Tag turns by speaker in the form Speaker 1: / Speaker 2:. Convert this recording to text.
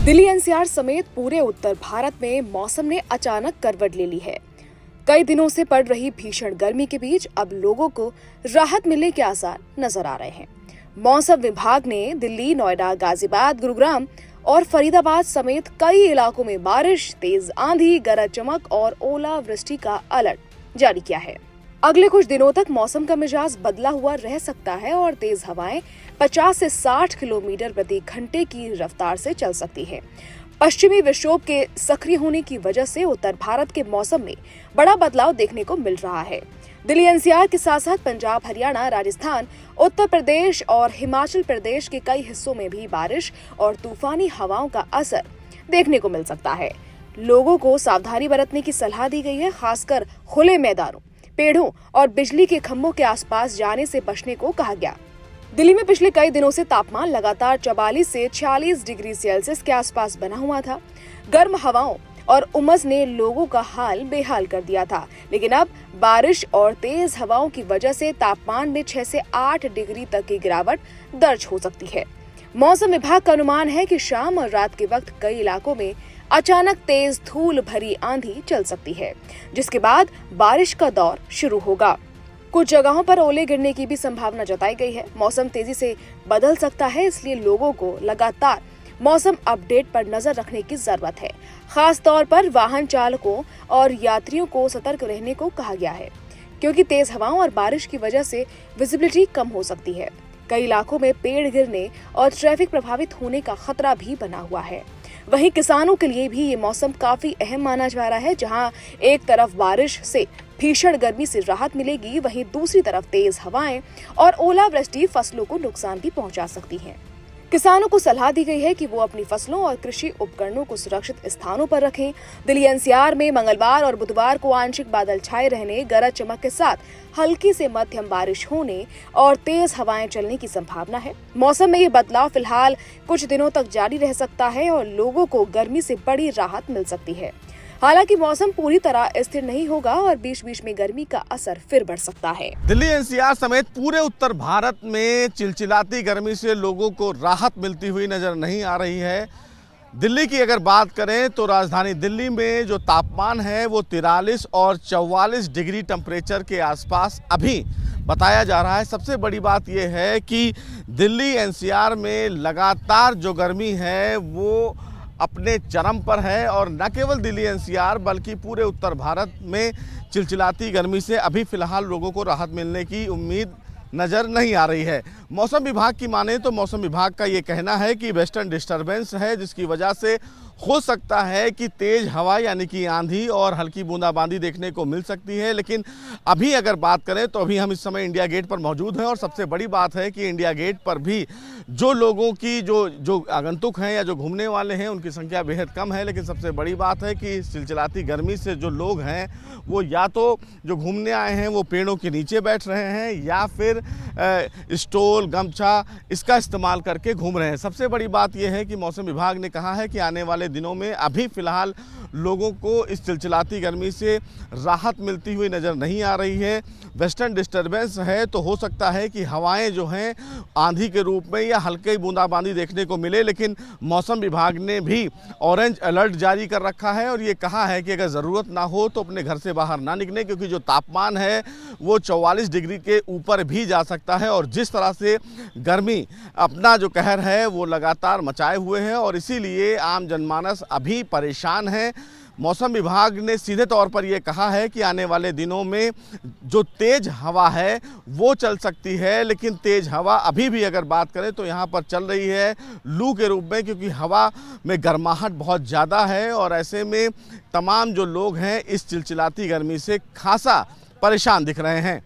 Speaker 1: Delhi NCR समेत पूरे उत्तर भारत में मौसम ने अचानक करवट ले ली है। कई दिनों से पड़ रही भीषण गर्मी के बीच अब लोगों को राहत मिलने के आसार नजर आ रहे हैं। मौसम विभाग ने दिल्ली, नोएडा, गाजियाबाद, गुरुग्राम और फरीदाबाद समेत कई इलाकों में बारिश, तेज आंधी, गरज चमक और ओलावृष्टि का अलर्ट जारी किया है। अगले कुछ दिनों तक मौसम का मिजाज बदला हुआ रह सकता है और तेज हवाएं 50 से 60 किलोमीटर प्रति घंटे की रफ्तार से चल सकती हैं। पश्चिमी विक्षोभ के सक्रिय होने की वजह से उत्तर भारत के मौसम में बड़ा बदलाव देखने को मिल रहा है। दिल्ली एनसीआर के साथ साथ पंजाब, हरियाणा, राजस्थान, उत्तर प्रदेश और हिमाचल प्रदेश के कई हिस्सों में भी बारिश और तूफानी हवाओं का असर देखने को मिल सकता है। लोगों को सावधानी बरतने की सलाह दी गई है, खासकर खुले मैदानों, पेड़ों और बिजली के खंभों के आसपास जाने से बचने को कहा गया। दिल्ली में पिछले कई दिनों से तापमान लगातार 44 से 46 डिग्री सेल्सियस के आसपास बना हुआ था। गर्म हवाओं और उमस ने लोगों का हाल बेहाल कर दिया था, लेकिन अब बारिश और तेज हवाओं की वजह से तापमान में 6 से 8 डिग्री तक की गिरावट दर्ज हो सकती है। मौसम विभाग का अनुमान है कि शाम और रात के वक्त कई इलाकों में अचानक तेज धूल भरी आंधी चल सकती है, जिसके बाद बारिश का दौर शुरू होगा। कुछ जगहों पर ओले गिरने की भी संभावना जताई गई है। मौसम तेजी से बदल सकता है, इसलिए लोगों को लगातार मौसम अपडेट पर नजर रखने की जरूरत है। खास तौर पर वाहन चालकों और यात्रियों को सतर्क रहने को कहा गया है, क्योंकि तेज हवाओं और बारिश की वजह से विजिबिलिटी कम हो सकती है। कई इलाकों में पेड़ गिरने और ट्रैफिक प्रभावित होने का खतरा भी बना हुआ है। वहीं किसानों के लिए भी ये मौसम काफी अहम माना जा रहा है। जहां एक तरफ बारिश से भीषण गर्मी से राहत मिलेगी, वहीं दूसरी तरफ तेज हवाएं और ओलावृष्टि फसलों को नुकसान भी पहुंचा सकती है। किसानों को सलाह दी गई है कि वो अपनी फसलों और कृषि उपकरणों को सुरक्षित स्थानों पर रखें। दिल्ली एनसीआर में मंगलवार और बुधवार को आंशिक बादल छाए रहने, गरज चमक के साथ हल्की से मध्यम बारिश होने और तेज हवाएं चलने की संभावना है। मौसम में ये बदलाव फिलहाल कुछ दिनों तक जारी रह सकता है और लोगों को गर्मी से बड़ी राहत मिल सकती है। हालांकि मौसम पूरी तरह स्थिर नहीं होगा और बीच बीच में गर्मी का असर फिर बढ़ सकता है।
Speaker 2: दिल्ली एनसीआर समेत पूरे उत्तर भारत में चिलचिलाती गर्मी से लोगों को राहत मिलती हुई नजर नहीं आ रही है। दिल्ली की अगर बात करें तो राजधानी दिल्ली में जो तापमान है वो 43 और 44 डिग्री टेम्परेचर के आसपास अभी बताया जा रहा है। सबसे बड़ी बात यह है कि दिल्ली एनसीआर में लगातार जो गर्मी है वो अपने चरम पर है और न केवल दिल्ली एनसीआर बल्कि पूरे उत्तर भारत में चिलचिलाती गर्मी से अभी फिलहाल लोगों को राहत मिलने की उम्मीद नज़र नहीं आ रही है। मौसम विभाग की माने तो मौसम विभाग का ये कहना है कि वेस्टर्न डिस्टर्बेंस है, जिसकी वजह से हो सकता है कि तेज़ हवा यानी कि आंधी और हल्की बूंदाबांदी देखने को मिल सकती है। लेकिन अभी अगर बात करें तो अभी हम इस समय इंडिया गेट पर मौजूद हैं और सबसे बड़ी बात है कि इंडिया गेट पर भी जो लोगों की जो आगंतुक हैं या जो घूमने वाले हैं उनकी संख्या बेहद कम है। लेकिन सबसे बड़ी बात है कि चिलचिलाती गर्मी से जो लोग हैं वो या तो जो घूमने आए हैं वो पेड़ों के नीचे बैठ रहे हैं या फिर स्टोल, गमछा इसका इस्तेमाल करके घूम रहे हैं। सबसे बड़ी बात यह है कि मौसम विभाग ने कहा है कि आने वाले दिनों में अभी फिलहाल लोगों को इस चिलचिलाती गर्मी से राहत मिलती हुई नज़र नहीं आ रही है। वेस्टर्न डिस्टर्बेंस है तो हो सकता है कि हवाएं जो हैं आंधी के रूप में या हल्की बूंदाबांदी देखने को मिले। लेकिन मौसम विभाग ने भी ऑरेंज अलर्ट जारी कर रखा है और ये कहा है कि अगर ज़रूरत ना हो तो अपने घर से बाहर ना निकलें, क्योंकि जो तापमान है वो 44 डिग्री के ऊपर भी जा सकता है। और जिस तरह से गर्मी अपना जो कहर है वो लगातार मचाए हुए है और इसीलिए आम जनमानस अभी परेशान है। मौसम विभाग ने सीधे तौर पर यह कहा है कि आने वाले दिनों में जो तेज़ हवा है वो चल सकती है, लेकिन तेज़ हवा अभी भी अगर बात करें तो यहाँ पर चल रही है लू के रूप में, क्योंकि हवा में गर्माहट बहुत ज़्यादा है और ऐसे में तमाम जो लोग हैं इस चिलचिलाती गर्मी से खासा परेशान दिख रहे हैं।